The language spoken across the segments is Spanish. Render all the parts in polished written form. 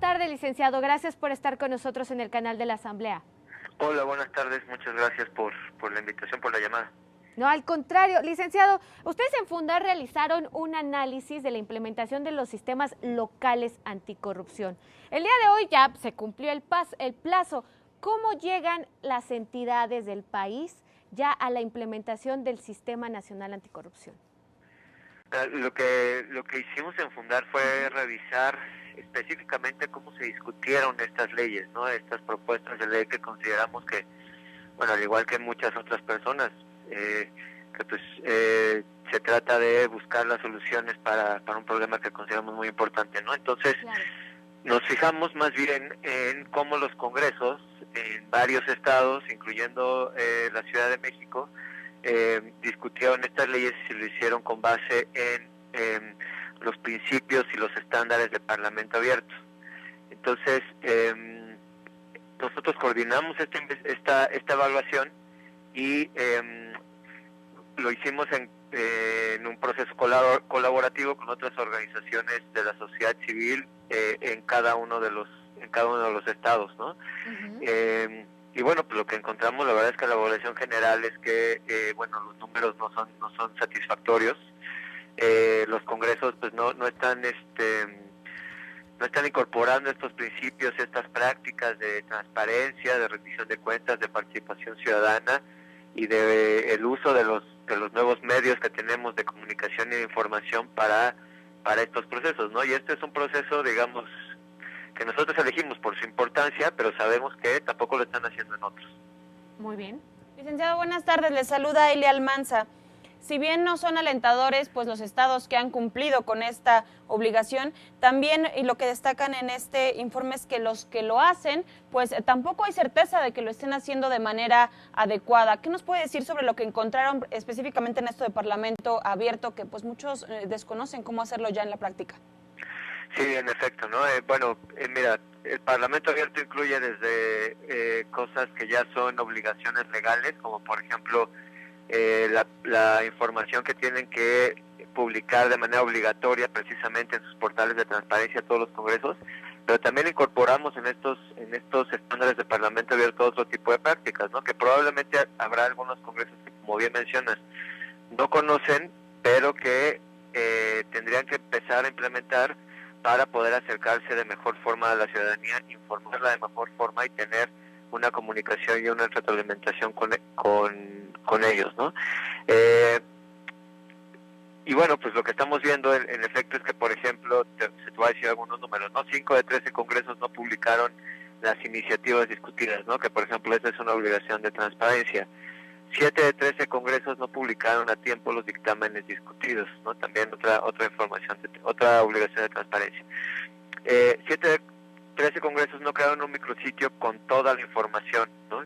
tarde, licenciado. Gracias por estar con nosotros en el canal de la Asamblea. Hola, buenas tardes. Muchas gracias por la invitación, por la llamada. No, al contrario, licenciado, ustedes en Fundar realizaron un análisis de la implementación de los sistemas locales anticorrupción. El día de hoy ya se cumplió el plazo. ¿Cómo llegan las entidades del país ya a la implementación del Sistema Nacional Anticorrupción? Lo que hicimos en Fundar fue revisar específicamente cómo se discutieron estas leyes, ¿no? Estas propuestas de ley que consideramos que, bueno, al igual que muchas otras personas, se trata de buscar las soluciones para un problema que consideramos muy importante, ¿no? Entonces, claro, nos fijamos más bien en cómo los congresos en varios estados, incluyendo la Ciudad de México, discutieron estas leyes y lo hicieron con base en los principios y los estándares de Parlamento Abierto. Entonces, nosotros coordinamos esta evaluación y lo hicimos en un proceso colaborativo con otras organizaciones de la sociedad civil en cada uno de los estados, ¿no? Uh-huh. Y bueno, pues lo que encontramos, la verdad es que la evaluación general es que los números no son satisfactorios. Los congresos pues no están incorporando estos principios, estas prácticas de transparencia, de rendición de cuentas, de participación ciudadana y de el uso de los nuevos medios que tenemos de comunicación y de información para estos procesos, ¿no? Y este es un proceso, digamos, que nosotros elegimos por su importancia, pero sabemos que tampoco lo están haciendo en otros. Muy bien. Licenciado, buenas tardes. Les saluda Elia Almanza. Si bien no son alentadores, pues los estados que han cumplido con esta obligación, también y lo que destacan en este informe es que los que lo hacen, pues tampoco hay certeza de que lo estén haciendo de manera adecuada. ¿Qué nos puede decir sobre lo que encontraron específicamente en esto de Parlamento Abierto, que pues muchos desconocen cómo hacerlo ya en la práctica? Sí, en efecto, ¿no? Mira, el Parlamento Abierto incluye desde cosas que ya son obligaciones legales, como por ejemplo la información que tienen que publicar de manera obligatoria precisamente en sus portales de transparencia a todos los congresos, pero también incorporamos en estos estándares de Parlamento Abierto otro tipo de prácticas, ¿no? Que probablemente habrá algunos congresos que, como bien mencionas, no conocen, pero que tendrían que empezar a implementar para poder acercarse de mejor forma a la ciudadanía, informarla de mejor forma y tener una comunicación y una retroalimentación con ellos, ¿no? Y bueno, pues lo que estamos viendo en efecto es que, por ejemplo, te voy a decir algunos números, ¿no? 5 de 13 congresos no publicaron las iniciativas discutidas, ¿no? Que por ejemplo esa es una obligación de transparencia. 7 de 13 congresos no publicaron a tiempo los dictámenes discutidos, ¿no? También otra información, otra obligación de transparencia. 7 de 13 congresos no crearon un micrositio con toda la información, ¿no?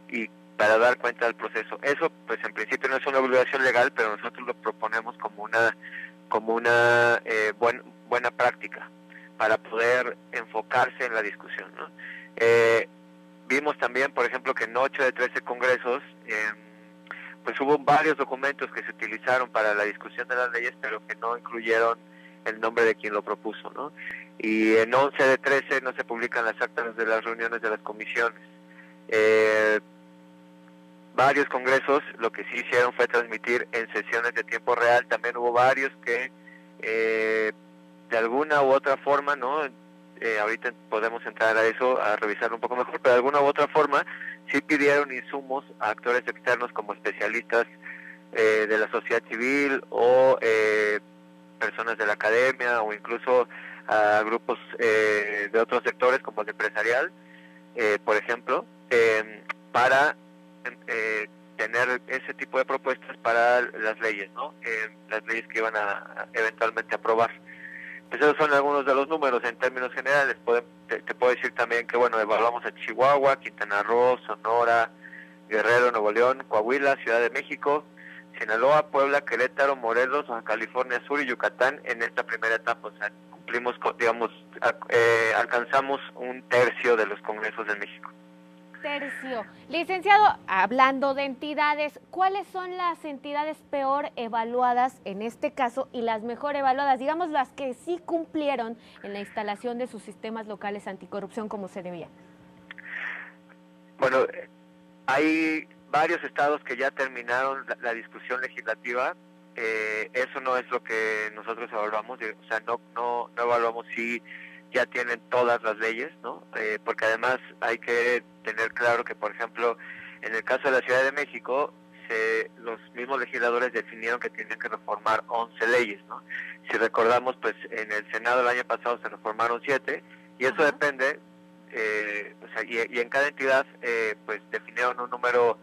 Y para dar cuenta del proceso. Eso, pues en principio no es una obligación legal, pero nosotros lo proponemos como una buena práctica para poder enfocarse en la discusión, ¿no? Vimos también, por ejemplo, que en 8 de 13 congresos, pues hubo varios documentos que se utilizaron para la discusión de las leyes, pero que no incluyeron el nombre de quien lo propuso, ¿no? Y en 11 de 13 no se publican las actas de las reuniones de las comisiones. Varios congresos lo que sí hicieron fue transmitir en sesiones de tiempo real. También hubo varios que de alguna u otra forma, ¿no? Ahorita podemos entrar a eso, a revisarlo un poco mejor, pero de alguna u otra forma sí pidieron insumos a actores externos como especialistas de la sociedad civil o personas de la academia o incluso a grupos de otros sectores como el empresarial, por ejemplo, para tener ese tipo de propuestas para las leyes, ¿no? Las leyes que iban a eventualmente aprobar. Pues esos son algunos de los números en términos generales. Te puedo decir también que, bueno, evaluamos a Chihuahua, Quintana Roo, Sonora, Guerrero, Nuevo León, Coahuila, Ciudad de México, Sinaloa, Puebla, Querétaro, Morelos, Baja California Sur y Yucatán en esta primera etapa. O sea, cumplimos, digamos, alcanzamos un tercio de los congresos de México. tercio. Licenciado, hablando de entidades, ¿cuáles son las entidades peor evaluadas en este caso y las mejor evaluadas? Digamos, las que sí cumplieron en la instalación de sus sistemas locales anticorrupción como se debía. Bueno, hay varios estados que ya terminaron la discusión legislativa. Eso no es lo que nosotros evaluamos, o sea, no evaluamos si ya tienen todas las leyes, ¿no? Porque además hay que tener claro que, por ejemplo, en el caso de la Ciudad de México, los mismos legisladores definieron que tenían que reformar 11 leyes, ¿no? Si recordamos, pues en el Senado el año pasado se reformaron 7, y eso depende, o sea, y en cada entidad, pues definieron un número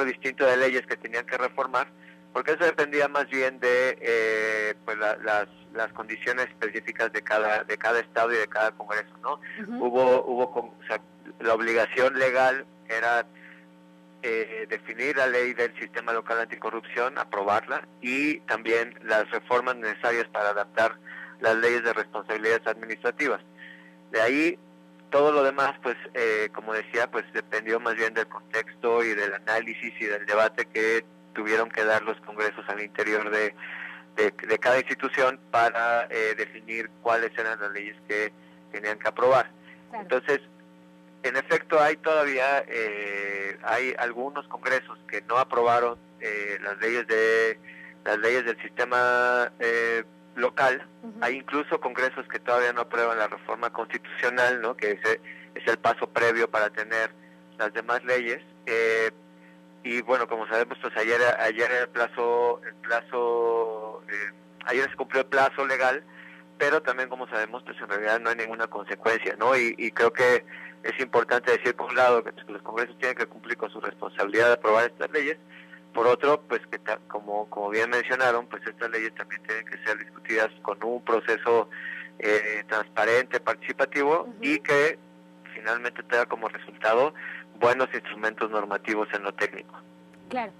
distinto de leyes que tenían que reformar, porque eso dependía más bien de pues las condiciones específicas de cada estado y de cada congreso, ¿no? O sea, la obligación legal era definir la ley del sistema local anticorrupción, aprobarla, y también las reformas necesarias para adaptar las leyes de responsabilidades administrativas. De ahí todo lo demás, pues como decía, pues dependió más bien del contexto y del análisis y del debate que tuvieron que dar los congresos al interior de cada institución para definir cuáles eran las leyes que tenían que aprobar. Claro. Entonces, en efecto, hay todavía hay algunos congresos que no aprobaron las leyes del sistema local. Hay incluso congresos que todavía no aprueban la reforma constitucional, ¿no? Que es el paso previo para tener las demás leyes. Y bueno, como sabemos, pues ayer ayer se cumplió el plazo legal, pero también, como sabemos, pues en realidad no hay ninguna consecuencia, ¿no? Y creo que es importante decir, por un lado, que los congresos tienen que cumplir con su responsabilidad de aprobar estas leyes. Por otro, pues que como bien mencionaron, pues estas leyes también tienen que ser discutidas con un proceso transparente, participativo, y que finalmente tenga como resultado buenos instrumentos normativos en lo técnico. Claro.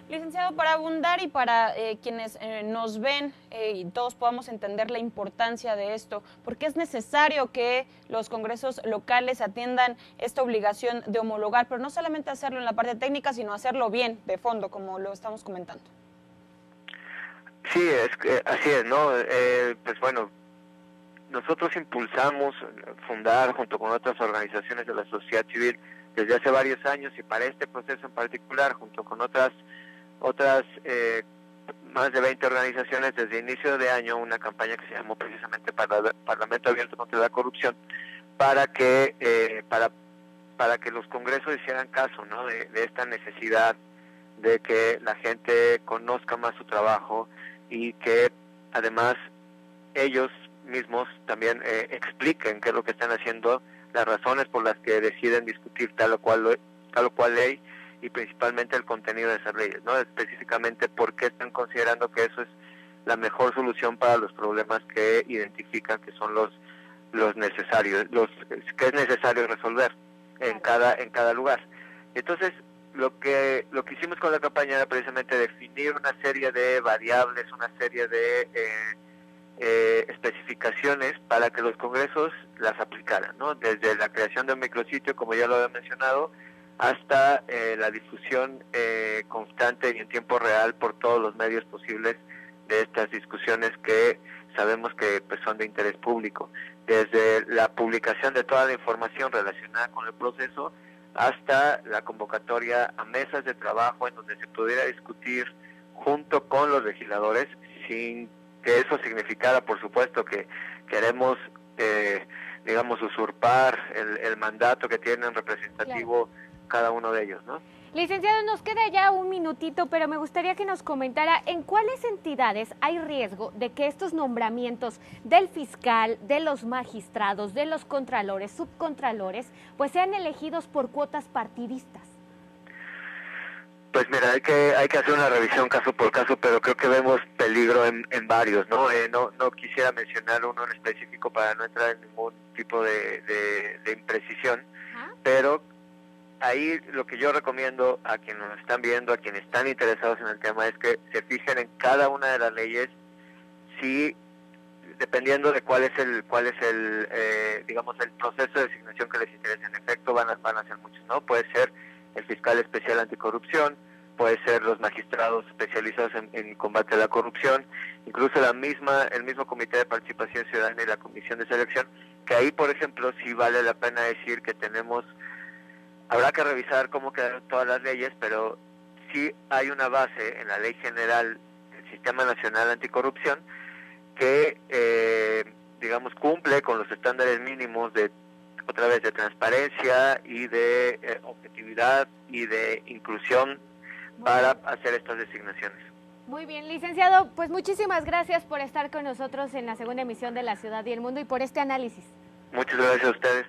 Licenciado, para abundar y para quienes nos ven y todos podamos entender la importancia de esto, porque es necesario que los congresos locales atiendan esta obligación de homologar, pero no solamente hacerlo en la parte técnica, sino hacerlo bien, de fondo, como lo estamos comentando. Sí, así es, ¿no? Pues bueno, nosotros impulsamos fundar junto con otras organizaciones de la sociedad civil desde hace varios años, y para este proceso en particular, junto con otras más de 20 organizaciones, desde inicio de año, una campaña que se llamó precisamente Parlamento Abierto contra la Corrupción, para que los congresos hicieran caso, ¿no? de esta necesidad de que la gente conozca más su trabajo, y que además ellos mismos también expliquen qué es lo que están haciendo, las razones por las que deciden discutir tal o cual ley, y principalmente el contenido de esas leyes, ¿no? Específicamente por qué están considerando que eso es la mejor solución para los problemas que identifican que son los necesarios, que es necesario resolver en cada lugar. Entonces, lo que hicimos con la campaña era precisamente definir una serie de variables, una serie de especificaciones para que los congresos las aplicaran, ¿no? Desde la creación de un micrositio, como ya lo había mencionado, hasta la difusión constante y en tiempo real por todos los medios posibles de estas discusiones que sabemos que pues, son de interés público, desde la publicación de toda la información relacionada con el proceso hasta la convocatoria a mesas de trabajo en donde se pudiera discutir junto con los legisladores, sin que eso significara, por supuesto, que queremos digamos, usurpar el mandato que tienen representativo cada uno de ellos, ¿no? Licenciado, nos queda ya un minutito, pero me gustaría que nos comentara en cuáles entidades hay riesgo de que estos nombramientos del fiscal, de los magistrados, de los contralores, subcontralores, pues sean elegidos por cuotas partidistas. Pues mira, hay que hacer una revisión caso por caso, pero creo que vemos peligro en varios, ¿no? No quisiera mencionar uno en específico para no entrar en ningún tipo de imprecisión, pero ahí lo que yo recomiendo a quienes nos están viendo, a quienes están interesados en el tema, es que se fijen en cada una de las leyes si dependiendo de cuál es el digamos el proceso de designación que les interese. En efecto van a ser muchos, ¿no? Puede ser el fiscal especial anticorrupción, puede ser los magistrados especializados en combate a la corrupción, incluso el mismo Comité de Participación Ciudadana y la Comisión de Selección, que ahí, por ejemplo, sí vale la pena decir que habrá que revisar cómo quedaron todas las leyes, pero sí hay una base en la Ley General del Sistema Nacional Anticorrupción que, digamos, cumple con los estándares mínimos de transparencia y de objetividad y de inclusión para hacer estas designaciones. Muy bien, licenciado, pues muchísimas gracias por estar con nosotros en la segunda emisión de La Ciudad y el Mundo y por este análisis. Muchas gracias a ustedes.